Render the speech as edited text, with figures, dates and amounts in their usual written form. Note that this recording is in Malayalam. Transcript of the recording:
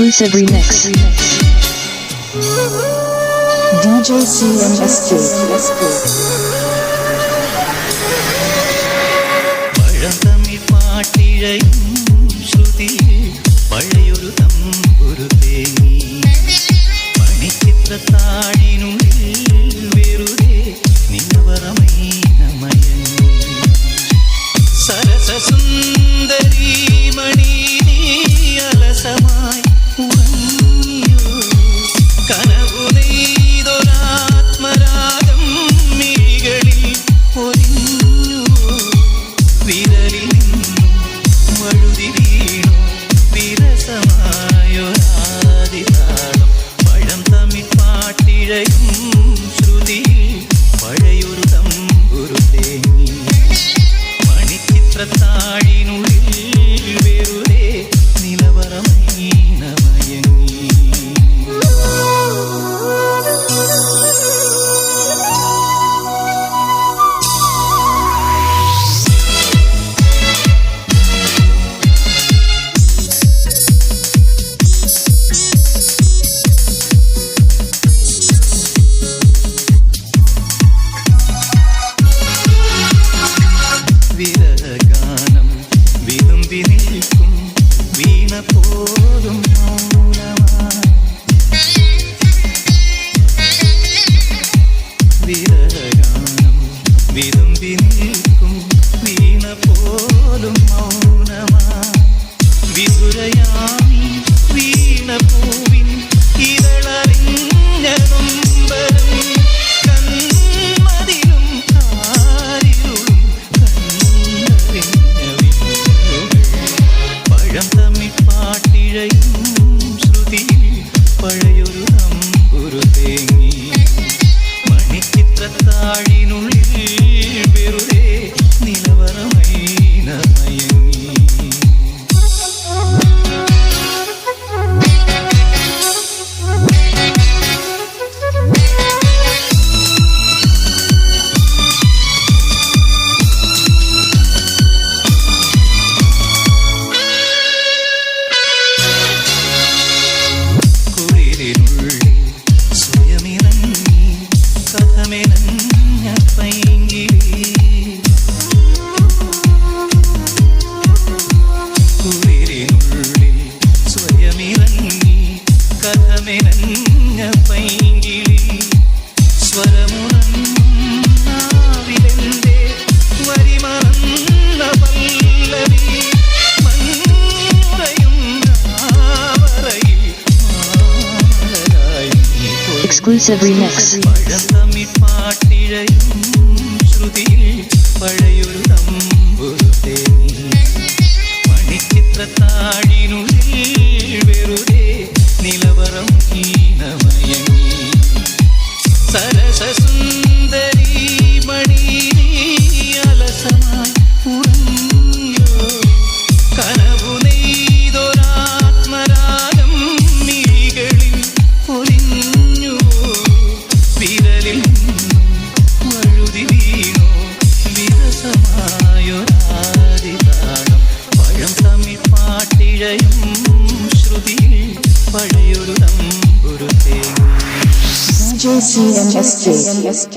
Exclusive remix. DJ CMSK. പഴന്തമിഴ് പാട്ടിഴയും ശ്രുതിയിൽ പഴയൊരു തമ്പുരു തേങ്ങി മണിച്ചിത്രത്താഴിനുള്ളിൽ വെറുതെ നിലവറമൈനമയങ്ങി സരസസുന്ദരി മണി നീ അലസമായി ഉറങ്ങിയോ കനവു നെയ്തൊരാത്മരാഗം മിഴികളിൽ പൊലിഞ്ഞു വിരലിൽ നിന്നും വഴുതി വീണു വിരസമായൊരാദിതാളം പഴന്തമിഴ് പാട്ടിഴയും ശ്രുതിയിൽ പഴയൊരു തമ്പുരു തേങ്ങി മണിച്ചിത്രത്താഴിനുള്ളിൽ വെറുതെ നിലവറമൈനമയങ്ങി വിരഹഗാനം വിതുമ്പി നിൽക്കും വീണ പോലും മൗനമായി വിരഹഗാനം വിതുമ്പി നിൽക്കും വീണ പോലും മൗനമായി വിദുരയാമി വീണ പൂവിൻ ഇതളറിഞ്ഞ നൊമ്പരം കന്മതിലും കാരിരുളും പഴന്തമിഴ് പാട്ടിഴയും ശ്രുതിയിൽ പഴയൊരു തമ്പുരു തേങ്ങി മണിച്ചിത്രത്താഴിനുള്ളിൽ വെറുതെ നിലവറമൈനമയങ്ങി കുളിരിനുള്ളിൽ സ്വയമിറങ്ങി കഥമെനഞ്ഞ പൈങ്കിളി കുളിരിനുള്ളിൽ സ്വയമിറങ്ങി കഥമെനഞ്ഞ പൈങ്കിളി സ്വരമുറന്നാവിലെന്റെ വരിമറന്ന പല്ലവി മഞ്ഞുറയും രാവറയിൽ Exclusive remix. പഴന്തമിഴ് പാട്ടിഴയും ശ്രുതിയിൽ പഴയൊരു തമ്പുരു തേങ്ങി മണിച്ചിത്രത്താഴിനുള്ളിൽ വെറുതെ നിലവറം ഹീനമയങ്ങി സരസസുന്ദരി മണി നീ അലസമായി ഉറങ്ങിയോ കനവു നെയ്തൊരാത്മരാഗം മിഴികളിൽ പൊലിഞ്ഞു വിരലിൽ നിന്നും വഴുതി വീണു വിരസമായൊരാദിതാളം പഴന്തമിഴ് പാട്ടിഴയും ശ്രുതിയിൽ പഴയൊരു തമ്പുരു തേങ്ങി DJ CMSK.